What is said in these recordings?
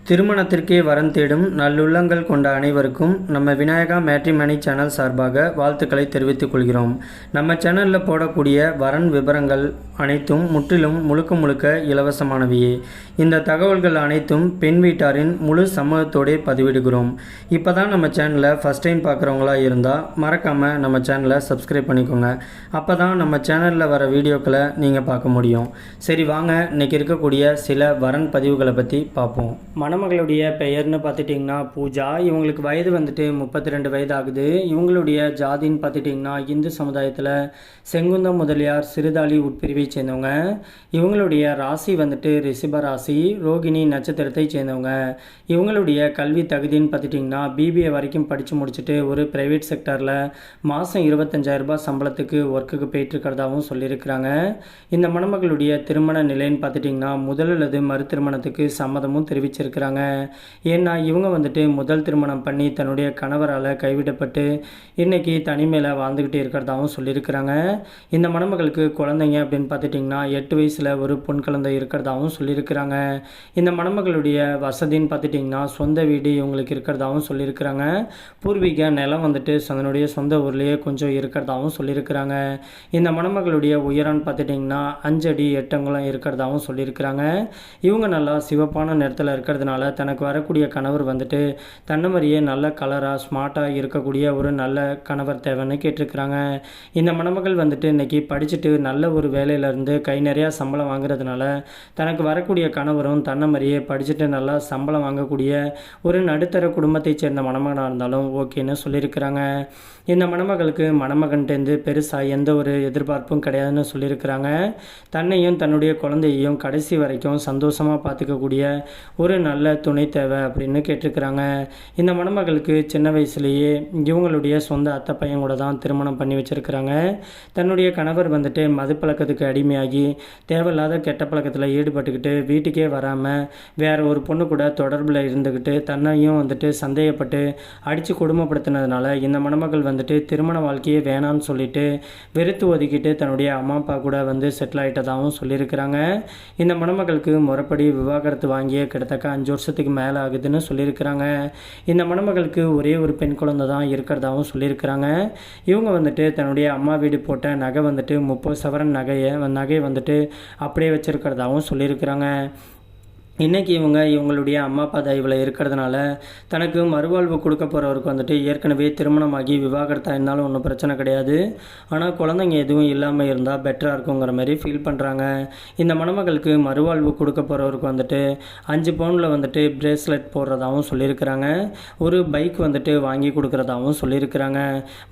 திருமணத்திற்கே வரன் தேடும் நல்லுள்ளங்கள் கொண்ட அனைவருக்கும் நம்ம விநாயகா மேட்ரிமனி சேனல் சார்பாக வாழ்த்துக்களை தெரிவித்துக் கொள்கிறோம். நம்ம சேனலில் போடக்கூடிய வரன் விவரங்கள் அனைத்தும் முற்றிலும் முழுக்க இலவசமானவையே. இந்த தகவல்கள் அனைத்தும் பெண் வீட்டாரின் முழு சம்மதத்தோடே பதிவிடுகிறோம். இப்போ தான் நம்ம சேனலை ஃபஸ்ட் டைம் பார்க்குறவங்களா இருந்தால் மறக்காமல் நம்ம சேனலை சப்ஸ்கிரைப் பண்ணிக்கோங்க. அப்போ தான் நம்ம சேனலில் வர வீடியோக்களை நீங்கள் பார்க்க முடியும். சரி வாங்க, இன்றைக்கி இருக்கக்கூடிய சில வரன் பதிவுகளை பற்றி பார்ப்போம். மணமகளுடைய பெயர்னு பார்த்துட்டிங்கன்னா பூஜா. இவங்களுக்கு வயது வந்துட்டு 32 வயது ஆகுது. இவங்களுடைய ஜாதின்னு பார்த்துட்டிங்கன்னா இந்து சமுதாயத்தில் செங்குந்தம் முதலியார் சிறுதாளி உட்பிரிவை சேர்ந்தவங்க. இவங்களுடைய ராசி வந்துட்டு ரிஷப ராசி, ரோகிணி நட்சத்திரத்தை சேர்ந்தவங்க. இவங்களுடைய கல்வி தகுதின்னு பார்த்துட்டிங்கன்னா பிபிஏ வரைக்கும் படித்து முடிச்சுட்டு ஒரு ப்ரைவேட் செக்டரில் மாதம் 25,000 ரூபாய் சம்பளத்துக்கு ஒர்க்குக்கு போயிட்டுருக்கிறதாகவும் சொல்லியிருக்கிறாங்க. இந்த மணமகளுடைய திருமண நிலைன்னு பார்த்துட்டிங்கன்னா முதல் அல்லது மறு திருமணத்துக்கு சம்மதமும் தெரிவிச்சிருக்கிறாங்க. ஏன்னா இவங்க வந்துட்டு முதல் திருமணம் பண்ணி தன்னுடைய கணவரால் கைவிடப்பட்டு இன்னைக்கு தனிமையில் வாழ்ந்துக்கிட்டே இருக்கிறதாகவும் சொல்லியிருக்கிறாங்க. இந்த மணமகளுக்கு குழந்தைங்க அப்படின்னு பார்த்துட்டிங்கன்னா 8 வயசில் ஒரு பொன் குழந்தை இருக்கிறதாகவும் சொல்லியிருக்கிறாங்க. இந்த மணமகளுடைய வசதின்னு பார்த்துட்டிங்கன்னா சொந்த வீடு இவங்களுக்கு இருக்கிறதாகவும் சொல்லியிருக்கிறாங்க. பூர்வீக நிலம் வந்துட்டு தன்னுடைய சொந்த ஊர்லேயே கொஞ்சம் இருக்கிறதாகவும் சொல்லியிருக்கிறாங்க. இந்த மணமகளுடைய உயரம்னு பார்த்துட்டிங்கன்னா 5 அடி 8 அங்குலம் இருக்கிறதாகவும் சொல்லியிருக்கிறாங்க. இவங்க நல்லா சிவப்பான நிறத்தில் இருக்கிறதுனால தனக்கு வரக்கூடிய கணவர் வந்துட்டு தன்னை மாதிரியே நல்ல கலராக ஸ்மார்ட்டாக இருக்கக்கூடிய ஒரு நல்ல கணவர் தேவைன்னு கேட்டிருக்கிறாங்க. இந்த மணமகள் வந்துட்டு இன்றைக்கி படிச்சுட்டு நல்ல ஒரு வேலையிலேருந்து கை நிறையா சம்பளம் வாங்குறதுனால தனக்கு வரக்கூடிய கணவரும் தன்னை மாதிரியே படிச்சுட்டு நல்லா சம்பளம் வாங்கக்கூடிய ஒரு நடுத்தர குடும்பத்தை சேர்ந்த மணமகனாக இருந்தாலும் ஓகேன்னு சொல்லியிருக்கிறாங்க. இந்த மணமகளுக்கு மணமகன்கிட்டேருந்து பெருசாக எந்த ஒரு எதிர்பார்ப்பும் கிடையாதுன்னு சொல்லியிருக்கிறாங்க. தன்னையும் தன்னுடைய குழந்தையையும் கடைசி வரைக்கும் சந்தோஷமாக பார்த்துக்கக்கூடிய ஒரு நல்ல துணை தேவை அப்படின்னு கேட்டிருக்கிறாங்க. இந்த மணமகளுக்கு சின்ன வயசுலேயே இவங்களுடைய சொந்த அத்தை பையன் கூட தான் திருமணம் பண்ணி வச்சுருக்கிறாங்க. தன்னுடைய கணவர் வந்துட்டு மது பழக்கத்துக்கு அடிமையாகி தேவையில்லாத கெட்ட பழக்கத்தில் ஈடுபட்டுக்கிட்டு வீட்டுக்கே வராமல் வேற ஒரு பொண்ணு கூட தொடர்பில் இருந்துக்கிட்டு தன்னையும் வந்துட்டு சந்தேகப்பட்டு அடித்து கொடுமைப்படுத்தினதுனால இந்த மணமகள் வந்துட்டு திருமண வாழ்க்கையே வேணான்னு சொல்லிட்டு வெறுத்து ஒதுக்கிட்டு தன்னுடைய அம்மா அப்பா கூட வந்து செட்டில் ஆகிட்டதாகவும் சொல்லியிருக்கிறாங்க. இந்த மணமகளுக்கு முறைப்படி விவாகரத்து வாங்கிய கிட்டத்தட்ட 5 வருஷத்துக்கு மேலே ஆகுதுன்னு சொல்லியிருக்கிறாங்க. இந்த மணமகளுக்கு ஒரே ஒரு பெண் குழந்தை தான் இருக்கிறதாகவும் சொல்லியிருக்கிறாங்க. இவங்க வந்துட்டு தன்னுடைய அம்மா வீடு போட்ட நகை வந்துட்டு 30 சவரன் நகை வந்துட்டு அப்படியே வச்சுருக்கிறதாகவும் சொல்லியிருக்கிறாங்க. இன்றைக்கி இவங்களுடைய அம்மா அப்பா தயவில் இருக்கிறதுனால தனக்கு மறுவாழ்வு கொடுக்க போகிறவருக்கு வந்துட்டு ஏற்கனவே திருமணமாகி விவாகரத்தாக இருந்தாலும் ஒன்றும் பிரச்சனை கிடையாது, ஆனால் குழந்தைங்க எதுவும் இல்லாமல் இருந்தால் பெட்டராக இருக்குங்கிற மாதிரி ஃபீல் பண்ணுறாங்க. இந்த மணமகளுக்கு மறுவாழ்வு கொடுக்க போகிறவருக்கு வந்துட்டு 5 பவுனில் வந்துட்டு பிரேஸ்லெட் போடுறதாகவும் சொல்லியிருக்கிறாங்க. ஒரு பைக் வந்துட்டு வாங்கி கொடுக்குறதாகவும் சொல்லியிருக்கிறாங்க.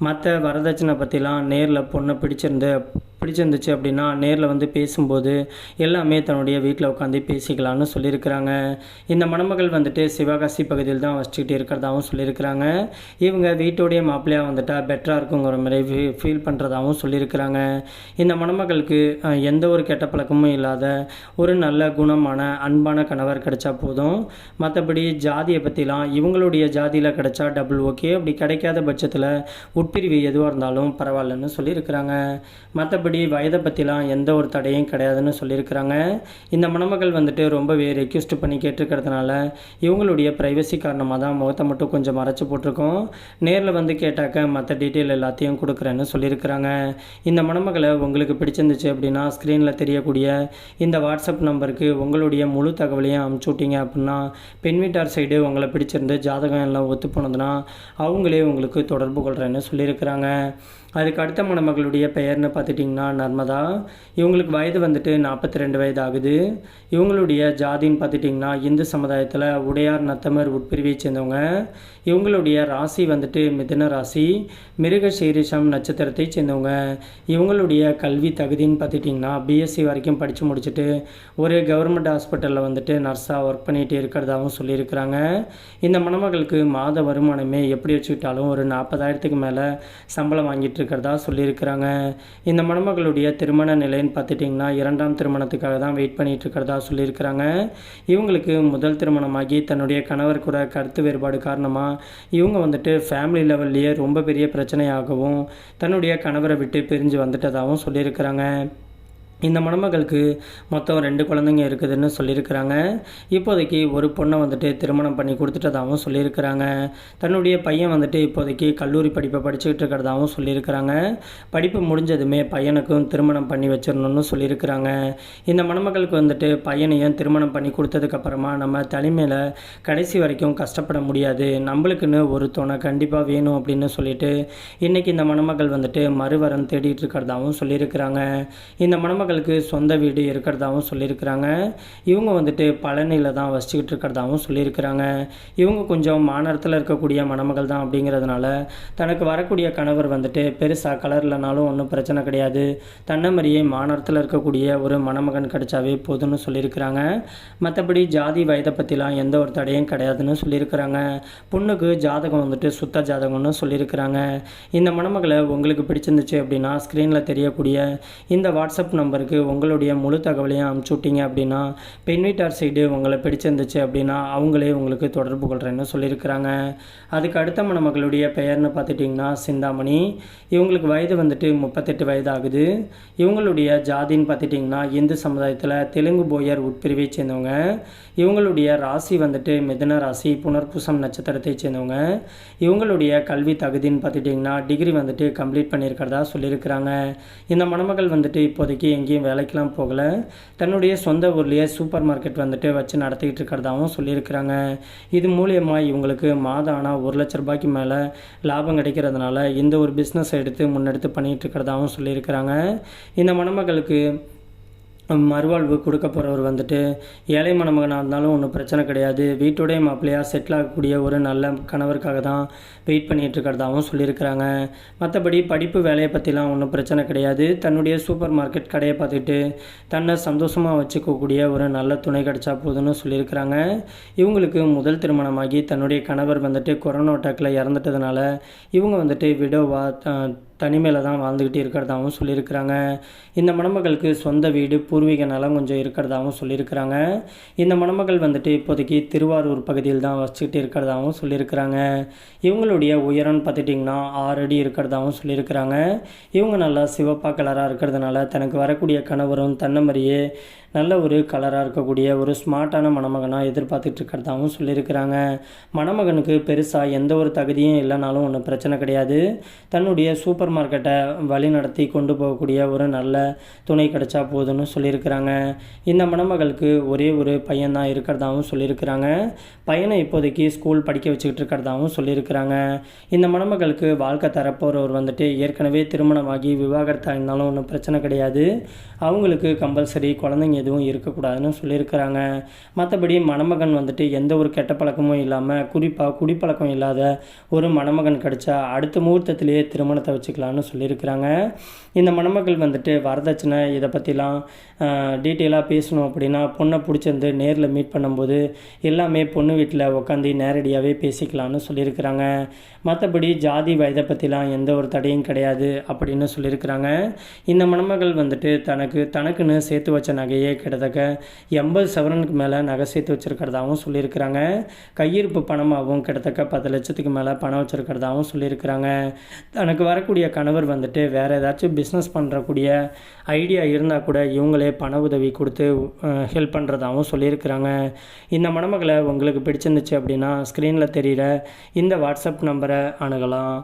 மற்ற வரதட்சணை பற்றிலாம் நேரில் பொண்ணை பிடிச்சிருந்துச்சு அப்படின்னா நேரில் வந்து பேசும்போது எல்லாமே தன்னுடைய வீட்டில் உட்காந்து பேசிக்கலான்னு சொல்லியிருக்கிறாங்க. இந்த மணமகள் வந்துட்டு சிவகாசி பகுதியில் தான் வச்சுக்கிட்டு இருக்கிறதாகவும் சொல்லியிருக்கிறாங்க. இவங்க வீட்டோடைய மாப்பிள்ளையாக வந்துட்டால் பெட்டராக இருக்குங்கிற மாதிரி ஃபீல் பண்ணுறதாகவும் சொல்லியிருக்கிறாங்க. இந்த மணமகளுக்கு எந்த ஒரு கெட்ட பழக்கமும் இல்லாத ஒரு நல்ல குணமான அன்பான கணவர் கிடைச்சா போதும். மற்றபடி ஜாதியை பற்றிலாம் இவங்களுடைய ஜாதியில் கிடைச்சா டபுள் ஓகே, அப்படி கிடைக்காத பட்சத்தில் உட்பிரிவு எதுவாக இருந்தாலும் பரவாயில்லன்னு சொல்லியிருக்கிறாங்க. மற்றபடி வயதை பற்றிலாம் எந்த ஒரு தடையும் கிடையாதுன்னு சொல்லியிருக்கிறாங்க. இந்த மணமகள் வந்துட்டு ரொம்பவே ரெக்வெஸ்ட் பண்ணி கேட்டிருக்கிறதுனால இவங்களுடைய ப்ரைவசி காரணமாக தான் முகத்தை மட்டும் கொஞ்சம் மறைச்சி போட்டிருக்கோம். நேரில் வந்து கேட்டாக்க மற்ற டீட்டெயில் எல்லாத்தையும் கொடுக்குறேன்னு சொல்லியிருக்கிறாங்க. இந்த மணமகளை உங்களுக்கு பிடிச்சிருந்துச்சு அப்படின்னா ஸ்க்ரீனில் தெரியக்கூடிய இந்த வாட்ஸ்அப் நம்பருக்கு உங்களுடைய முழு தகவலையும் அனுப்பிச்சி விட்டீங்க அப்படின்னா பெண் வீட்டார் சைடு உங்களை பிடிச்சிருந்து ஜாதகம் எல்லாம் ஒத்து போனதுன்னா அவங்களே உங்களுக்கு தொடர்பு கொள்கிறேன்னு சொல்லியிருக்கிறாங்க. அதுக்கு அடுத்த மணமகளுடைய பெயர்னு பார்த்துட்டிங்கன்னா நர்மதா. இவங்களுக்கு வயது வந்துட்டு 42 வயது ஆகுது. இவங்களுடைய ஜாதின்னு பார்த்துட்டிங்கன்னா இந்து சமுதாயத்தில் உடையார் நத்தமர் உட்பிரிவை சேர்ந்தவங்க. இவங்களுடைய ராசி வந்துட்டு மிதுன ராசி, மிருக சீரிஷம் நட்சத்திரத்தை சேர்ந்தவங்க. இவங்களுடைய கல்வி தகுதின்னு பார்த்துட்டிங்கன்னா பிஎஸ்சி வரைக்கும் படித்து முடிச்சுட்டு ஒரு கவர்மெண்ட் ஹாஸ்பிட்டலில் வந்துட்டு நர்ஸாக ஒர்க் பண்ணிகிட்டு இருக்கிறதாகவும் சொல்லியிருக்கிறாங்க. இந்த மணமகளுக்கு மாத வருமானமே எப்படி வச்சுக்கிட்டாலும் ஒரு 40,000க்கு மேலே சம்பளம் வாங்கிட்டு இருக்கிறதா சொல்லியிருக்கிறாங்க. இந்த மணமகளுடைய திருமண நிலைன்னு பார்த்துட்டிங்கன்னா 2ஆம் திருமணத்துக்காக தான் வெயிட் பண்ணிகிட்டு இருக்கிறதா சொல்லியிருக்கிறாங்க. இவங்களுக்கு முதல் திருமணமாகி தன்னுடைய கணவர் கூட கருத்து வேறுபாடு காரணமாக இவங்க வந்துட்டு ஃபேமிலி லெவல்லையே ரொம்ப பெரிய பிரச்சனையாகவும் தன்னுடைய கணவரை விட்டு பிரிஞ்சு வந்துட்டதாகவும் சொல்லியிருக்கிறாங்க. இந்த மணமகளுக்கு மொத்தம் 2 குழந்தைங்க இருக்குதுன்னு சொல்லியிருக்கிறாங்க. இப்போதைக்கு ஒரு பொண்ணை வந்துட்டு திருமணம் பண்ணி கொடுத்துட்டதாகவும் சொல்லியிருக்கிறாங்க. தன்னுடைய பையன் வந்துட்டு இப்போதைக்கு கல்லூரி படிப்பை படிச்சுக்கிட்டு இருக்கிறதாகவும் சொல்லியிருக்கிறாங்க. படிப்பு முடிஞ்சதுமே பையனுக்கும் திருமணம் பண்ணி வச்சிடணும்னு சொல்லியிருக்கிறாங்க. இந்த மணமகளுக்கு வந்துட்டு பையனையும் திருமணம் பண்ணி கொடுத்ததுக்கப்புறமா நம்ம தனிமையில் கடைசி வரைக்கும் கஷ்டப்பட முடியாது, நம்மளுக்குன்னு ஒரு துணை கண்டிப்பாக வேணும் அப்படின்னு சொல்லிட்டு இன்றைக்கி இந்த மணமகள் வந்துட்டு மறுவரன் தேடிட்டு இருக்கிறதாகவும் சொல்லியிருக்கிறாங்க. இந்த மணமகளுக்கு சொந்த வீடு இருக்கிறதாகவும் சொல்லியிருக்கிறாங்க. இவங்க வந்துட்டு பழனியில் தான் வசிச்சுக்கிட்டு இருக்கிறதாகவும் சொல்லியிருக்கிறாங்க. இவங்க கொஞ்சம் மாநகரத்தில் இருக்கக்கூடிய மணமகள் தான் அப்படிங்கிறதுனால தனக்கு வரக்கூடிய கணவர் வந்துட்டு பெருசாக கலர் இல்லைனாலும் ஒன்றும் பிரச்சனை கிடையாது, தன்னை மாதிரியே மாநகரத்தில் இருக்கக்கூடிய ஒரு மணமகன் கிடைச்சாவே போதும்னு சொல்லியிருக்கிறாங்க. மற்றபடி ஜாதி வயதை பற்றிலாம் எந்த ஒரு தடையும் கிடையாதுன்னு சொல்லியிருக்கிறாங்க. பொண்ணுக்கு ஜாதகம் வந்துட்டு சுத்த ஜாதகம்னு சொல்லியிருக்கிறாங்க. இந்த மணமகளை உங்களுக்கு பிடிச்சிருந்துச்சு அப்படின்னா ஸ்க்ரீனில் தெரியக்கூடிய இந்த வாட்ஸ்அப் நம்பருக்கு உங்களுடைய முழு தகவலையும் அனுப்பிச்சு விட்டீங்க அப்படின்னா பெண் வீட்டார் சைடு உங்களை பிடிச்சிருந்துச்சு அப்படின்னா அவங்களே உங்களுக்கு தொடர்பு கொள்கிறேன்னு சொல்லியிருக்கிறாங்க. அதுக்கு அடுத்த மணமகளுடைய பெயர்னு பார்த்துட்டிங்கன்னா சிந்தாமணி. இவங்களுக்கு வயது வந்துட்டு 38 வயது ஆகுது. இவங்களுடைய ஜாதின்னு பார்த்துட்டிங்கன்னா இந்து சமுதாயத்தில் தெலுங்கு போயர் உட்பிரிவை சேர்ந்தவங்க. இவங்களுடைய ராசி வந்துட்டு மிதுன ராசி, புனர்பூசம் நட்சத்திரத்தை சேர்ந்தவங்க. இவங்களுடைய கல்வி தகுதின்னு பார்த்துட்டிங்கன்னா டிகிரி வந்துட்டு கம்ப்ளீட் பண்ணியிருக்கிறதா சொல்லியிருக்கிறாங்க. இந்த மணமகள் வந்துட்டு இப்போதைக்கு எங்கேயும் வேலைக்கெலாம் போகலை, தன்னுடைய சொந்த ஊர்லேயே சூப்பர் மார்க்கெட் வந்துட்டு வச்சு நடத்திக்கிட்டு இருக்கிறதாகவும் சொல்லியிருக்கிறாங்க. இது மூலியமாக இவங்களுக்கு மாதம் ஆனால் 1 லட்ச ரூபாய்க்கு மேலே லாபம் கிடைக்கிறதுனால இந்த ஒரு பிஸ்னஸ் எடுத்து முன்னெடுத்து பண்ணிகிட்டு இருக்கிறதாகவும் சொல்லியிருக்கிறாங்க. இந்த மணமகளுக்கு மறுவாழ்வு கொடுக்க போகிறவர் வந்துட்டு ஏழை மணமகனாக இருந்தாலும் ஒன்றும் பிரச்சனை கிடையாது, வீட்டுடைய மாப்பிள்ளையாக செட்டில் ஆகக்கூடிய ஒரு நல்ல கணவருக்காக தான் வெயிட் பண்ணிகிட்டு இருக்கிறதாகவும் சொல்லியிருக்கிறாங்க. மற்றபடி படிப்பு வேலையை பற்றிலாம் ஒன்றும் பிரச்சனை கிடையாது, தன்னுடைய சூப்பர் மார்க்கெட் கடையை பார்த்துட்டு தன்னை சந்தோஷமாக வச்சுக்கக்கூடிய ஒரு நல்ல துணை கிடைச்சா போதுன்னு சொல்லியிருக்கிறாங்க. இவங்களுக்கு முதல் திருமணமாகி தன்னுடைய கணவர் வந்துட்டு கொரோனா அட்டாக்கில் இறந்துட்டதுனால இவங்க வந்துட்டு விடோவாக தனிமையில் தான் வாழ்ந்துக்கிட்டு இருக்கிறதாகவும் சொல்லியிருக்கிறாங்க. இந்த மணமகளுக்கு சொந்த வீடு பூர்வீக நலம் கொஞ்சம் இருக்கிறதாகவும் சொல்லியிருக்கிறாங்க. இந்த மணமகள் வந்துட்டு இப்போதைக்கு திருவாரூர் பகுதியில் தான் வசிச்சுக்கிட்டு இருக்கிறதாகவும் சொல்லியிருக்கிறாங்க. இவங்களுடைய உயரம்னு பார்த்துட்டிங்கன்னா 6 அடி இருக்கிறதாகவும் சொல்லியிருக்கிறாங்க. இவங்க நல்லா சிவப்பாக கலராக இருக்கிறதுனால தனக்கு வரக்கூடிய கணவரும் தன்னை மாதிரியே நல்ல ஒரு கலராக இருக்கக்கூடிய ஒரு ஸ்மார்ட்டான மணமகனாக எதிர்பார்த்துட்டு இருக்கிறதாகவும் சொல்லியிருக்கிறாங்க. மணமகனுக்கு பெருசாக எந்த ஒரு தகுதியும் இல்லைனாலும் ஒன்றும் பிரச்சனை கிடையாது, தன்னுடைய சூப்பர் மார்க்கெட்டை வழி நடத்தி கொண்டு போகக்கூடிய ஒரு நல்ல துணை கிடைச்சா போதுன்னு சொல்லியிருக்கிறாங்க. இந்த மணமகளுக்கு ஒரே ஒரு பையன்தான் இருக்கிறதாகவும் சொல்லியிருக்கிறாங்க. பையனை இப்போதைக்கு ஸ்கூல் படிக்க வச்சுக்கிட்டு இருக்கிறதாகவும் சொல்லியிருக்கிறாங்க. இந்த மணமகளுக்கு வாழ்க்கை தரப்போகிறவர் வந்துட்டு ஏற்கனவே திருமணமாகி விவாகரத்தாக இருந்தாலும் ஒன்றும் பிரச்சனை கிடையாது, அவங்களுக்கு கம்பல்சரி குழந்தைங்க எதுவும் இருக்கக்கூடாதுன்னு சொல்லியிருக்கிறாங்க. மற்றபடி மணமகன் வந்துட்டு எந்த ஒரு கெட்ட பழக்கமும் இல்லாமல் குறிப்பாக குடிப்பழக்கம் இல்லாத ஒரு மணமகன் கிடைச்சா அடுத்த முகூர்த்தத்திலேயே திருமணத்தை வச்சுக்கலான்னு சொல்லியிருக்கிறாங்க. இந்த மணமகள் வந்துட்டு வரதட்சணை இதை பற்றிலாம் டீட்டெயிலாக பேசணும் அப்படின்னா பொண்ணை பிடிச்சிருந்து நேரில் மீட் பண்ணும்போது எல்லாமே பொண்ணு வீட்டில் உட்காந்து நேரடியாகவே பேசிக்கலான்னு சொல்லியிருக்கிறாங்க. மற்றபடி ஜாதி வயதை பற்றிலாம் எந்த ஒரு தடையும் கிடையாது அப்படின்னு சொல்லியிருக்கிறாங்க. இந்த மணமகள் வந்துட்டு தனக்குன்னு சேர்த்து வச்ச நகையே கிட்டத்தட்ட 80 சவரனுக்கு மேலே நகை சேர்த்து வச்சுருக்கிறதாகவும் சொல்லியிருக்கிறாங்க. கையிருப்பு பணமாகவும் கிட்டத்தட்ட 10 லட்சத்துக்கு மேலே பணம் வச்சுருக்கிறதாகவும் சொல்லியிருக்கிறாங்க. தனக்கு வரக்கூடிய கணவர் வந்துட்டு வேறு ஏதாச்சும் பிஸ்னஸ் பண்ணுறக்கூடிய ஐடியா இருந்தால் கூட இவங்களே பண உதவி கொடுத்து ஹெல்ப் பண்ணுறதாகவும் சொல்லியிருக்கிறாங்க. இந்த மணமகளை உங்களுக்கு பிடிச்சிருந்துச்சு அப்படின்னா ஸ்க்ரீனில் தெரிகிற இந்த வாட்ஸ்அப் நம்பரை அணுகலாம்.